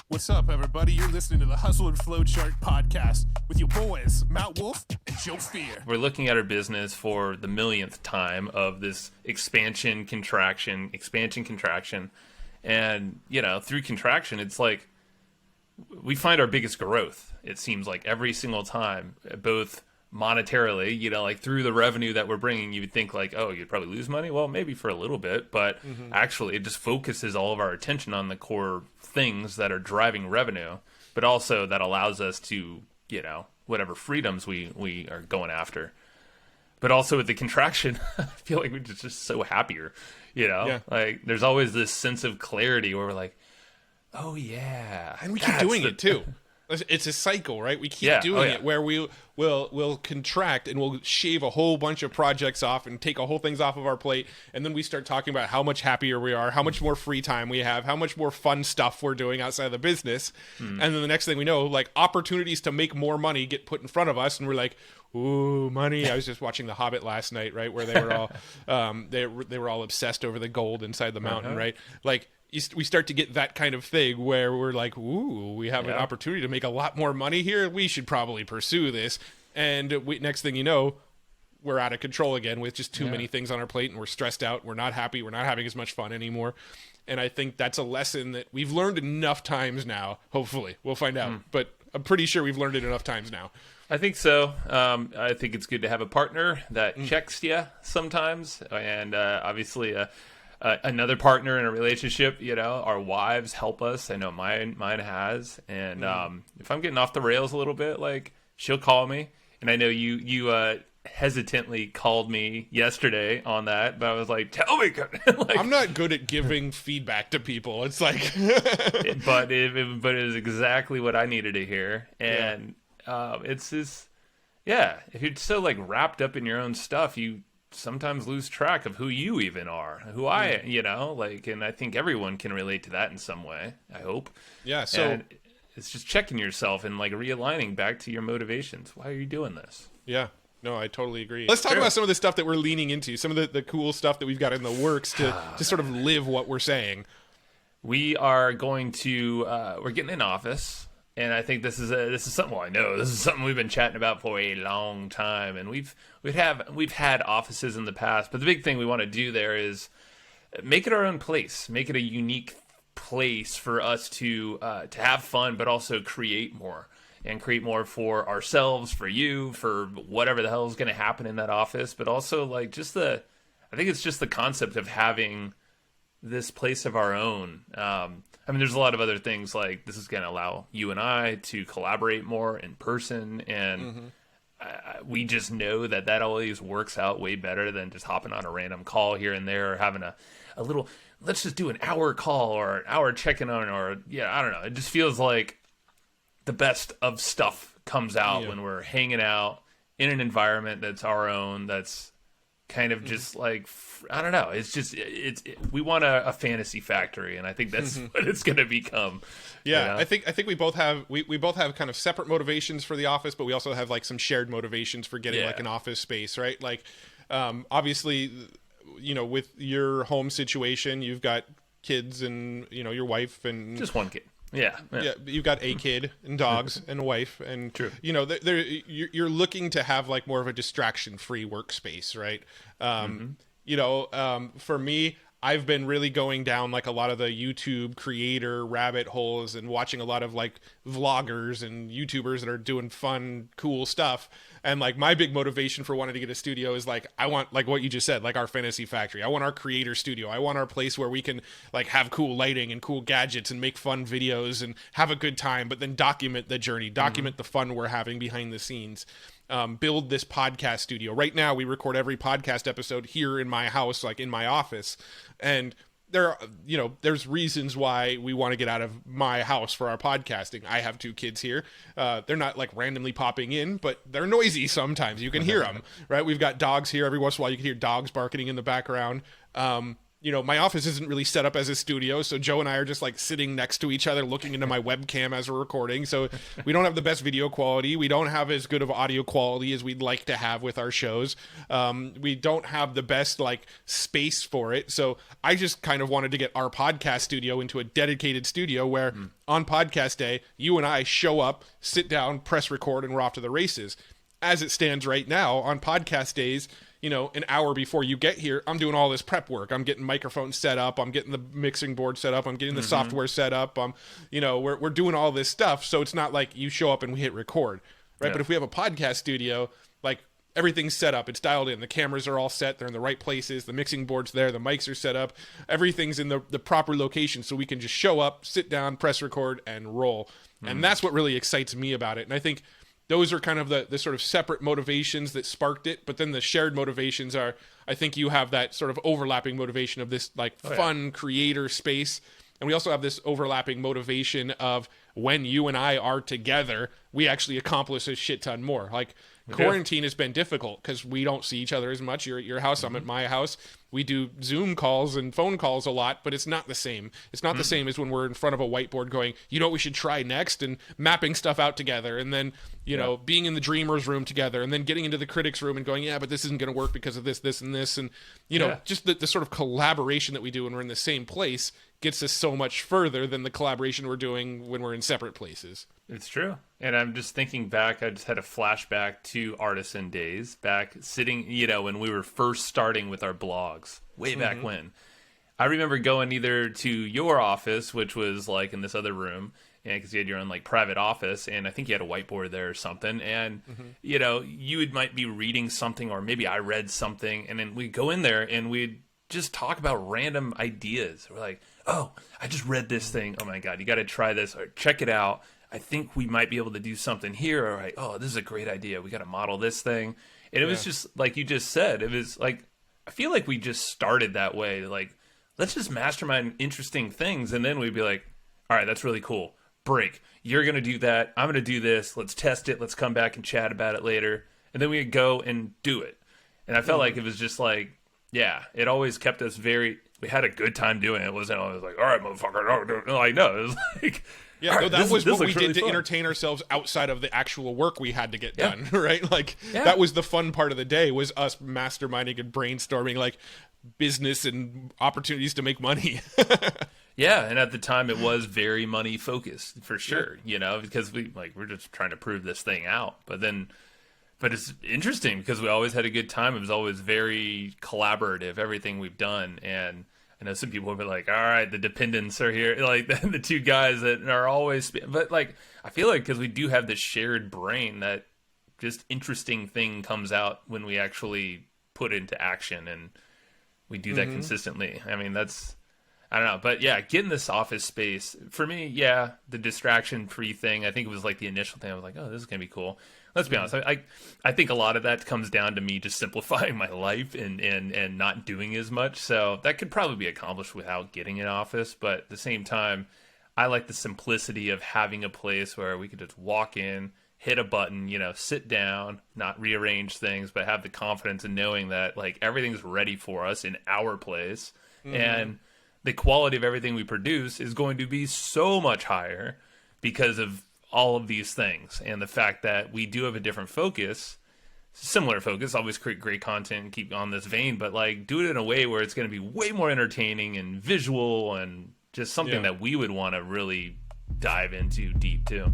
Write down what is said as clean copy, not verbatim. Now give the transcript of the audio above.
What's up, everybody? You're listening to the Hustle and Flowchart podcast with your boys, Matt Wolf and Joe Fear. We're looking at our business for the millionth time of this expansion, contraction. And, you know, through contraction, it's like we find our biggest growth, it seems like, every single time, both monetarily, you know, like through the revenue that we're bringing, you would think like, oh, you'd probably lose money. Well, maybe for a little bit, but actually it just focuses all of our attention on the core things that are driving revenue, but also that allows us to, you know, whatever freedoms we are going after. But also with the contraction, I feel like we're just so happier, you know? Yeah. Like there's always this sense of clarity where we're like, oh yeah. And we keep doing it too. It's a cycle, right? We keep doing it where we'll contract and we'll shave a whole bunch of projects off and take a whole things off of our plate, and then we start talking about how much happier we are, how much more free time we have, how much more fun stuff we're doing outside of the business. And then the next thing we know, like opportunities to make more money get put in front of us, and we're like, ooh, money. I was just watching The Hobbit last night, right, where they were all they were all obsessed over the gold inside the mountain, right? Like we start to get that kind of thing where we're like, ooh, we have an opportunity to make a lot more money here. We should probably pursue this. And next thing you know, we're out of control again with just too many things on our plate, and we're stressed out. We're not happy. We're not having as much fun anymore. And I think that's a lesson that we've learned enough times now. Hopefully, we'll find out. But I'm pretty sure we've learned it enough times now. I think so. I think it's good to have a partner that checks you sometimes, and obviously another partner in a relationship. You know, our wives help us. I know mine has, and if I'm getting off the rails a little bit, like she'll call me, and I know you hesitantly called me yesterday on that, but I was like, tell me. Like, I'm not good at giving feedback to people. It's like, but it was exactly what I needed to hear, and. It's just, if you're so like wrapped up in your own stuff, you sometimes lose track of who you even are, you know, like, and I think everyone can relate to that in some way, I hope. Yeah. So and it's just checking yourself and like realigning back to your motivations. Why are you doing this? Yeah. No, I totally agree. Let's talk about some of the stuff that we're leaning into, some of the cool stuff that we've got in the works to sort of live what we're saying. We are going to, we're getting an office. And I think this is something. Well, I know this is something we've been chatting about for a long time, and we've had offices in the past. But the big thing we want to do there is make it our own place, make it a unique place for us to have fun, but also create more for ourselves, for you, for whatever the hell is going to happen in that office. But also like I think it's just the concept of having this place of our own. I mean, there's a lot of other things, like this is going to allow you and I to collaborate more in person, and we just know that always works out way better than just hopping on a random call here and there, or having a little, let's just do an hour call or an hour check-in on, or I don't know. It just feels like the best of stuff comes out when we're hanging out in an environment that's our own, that's kind of just like, I don't know. It's just, we want a fantasy factory, and I think that's what it's going to become. Yeah, you know? I think we both have kind of separate motivations for the office, but we also have like some shared motivations for getting like an office space, right? Like, obviously, you know, with your home situation, you've got kids and, you know, your wife and just one kid. Yeah, you've got a kid and dogs and a wife, and True. You know, you're looking to have like more of a distraction-free workspace, right? You know, for me, I've been really going down like a lot of the YouTube creator rabbit holes and watching a lot of like vloggers and YouTubers that are doing fun, cool stuff. And like my big motivation for wanting to get a studio is like, I want, like what you just said, like our fantasy factory. I want our creator studio. I want our place where we can like have cool lighting and cool gadgets and make fun videos and have a good time, but then document the journey, document the fun we're having behind the scenes. Build this podcast studio. Right now, we record every podcast episode here in my house, like in my office. And there's reasons why we want to get out of my house for our podcasting. I have 2 kids here. They're not like randomly popping in, but they're noisy sometimes. You can hear them, right? We've got dogs here. Every once in a while, you can hear dogs barking in the background. my office isn't really set up as a studio, so Joe and I are just like sitting next to each other looking into my webcam as we're recording. So we don't have the best video quality. We don't have as good of audio quality as we'd like to have with our shows. We don't have the best like space for it. So I just kind of wanted to get our podcast studio into a dedicated studio where on podcast day, you and I show up, sit down, press record, and we're off to the races. As it stands right now, on podcast days, an hour before you get here, I'm doing all this prep work. I'm getting microphones set up. I'm getting the mixing board set up. I'm getting the software set up. We're doing all this stuff. So it's not like you show up and we hit record, right? Yeah. But if we have a podcast studio, like everything's set up, it's dialed in. The cameras are all set. They're in the right places. The mixing board's there. The mics are set up. Everything's in the proper location. So we can just show up, sit down, press record, and roll. And that's what really excites me about it. And I think those are kind of the sort of separate motivations that sparked it. But then the shared motivations are, I think you have that sort of overlapping motivation of this like fun creator space. And we also have this overlapping motivation of when you and I are together, we actually accomplish a shit ton more. Like quarantine has been difficult because we don't see each other as much. You're at your house, I'm at my house. We do Zoom calls and phone calls a lot, but it's not the same. It's not the same as when we're in front of a whiteboard going, what we should try next, and mapping stuff out together. And then, being in the dreamers room together, and then getting into the critics room and going, but this isn't going to work because of this, this, and this. And, just the sort of collaboration that we do when we're in the same place gets us so much further than the collaboration we're doing when we're in separate places. It's true. And I'm just thinking back, I just had a flashback to Artisan days, back sitting, when we were first starting with our blogs, way back when. I remember going either to your office, which was like in this other room, because you had your own like private office, and I think you had a whiteboard there or something, and you might be reading something, or maybe I read something, and then we'd go in there and we'd just talk about random ideas. We're like, oh, I just read this thing. Oh my God, you got to try this, or check it out. I think we might be able to do something here. Or like, oh, this is a great idea. We got to model this thing. And it was just like you just said, it was like, I feel like we just started that way. Like, let's just mastermind interesting things. And then we'd be like, all right, that's really cool. Break. You're going to do that. I'm going to do this. Let's test it. Let's come back and chat about it later. And then we'd go and do it. And I felt like it was just like, it always kept us we had a good time doing it. It wasn't always like, all right, motherfucker. No, it was like, that was what we did to entertain ourselves outside of the actual work we had to get done, right? Like, that was the fun part of the day, was us masterminding and brainstorming, like, business and opportunities to make money. And at the time it was very money focused, for sure, because we're just trying to prove this thing out. But it's interesting because we always had a good time. It was always very collaborative, everything we've done. And I know some people will be like, all right, the dependents are here. Like the two guys that are always, but like, I feel like because we do have this shared brain, that just interesting thing comes out when we actually put into action, and we do that consistently. I mean, I don't know, but getting this office space for me, the distraction free thing, I think it was like the initial thing. I was like, oh, this is going to be cool. Let's be honest. I think a lot of that comes down to me just simplifying my life and not doing as much. So that could probably be accomplished without getting an office. But at the same time, I like the simplicity of having a place where we could just walk in, hit a button, sit down, not rearrange things, but have the confidence in knowing that like everything's ready for us in our place. And the quality of everything we produce is going to be so much higher because of all of these things, and the fact that we do have a different focus, similar focus, always create great content and keep on this vein, but like do it in a way where it's going to be way more entertaining and visual, and just something that we would want to really dive into deep too.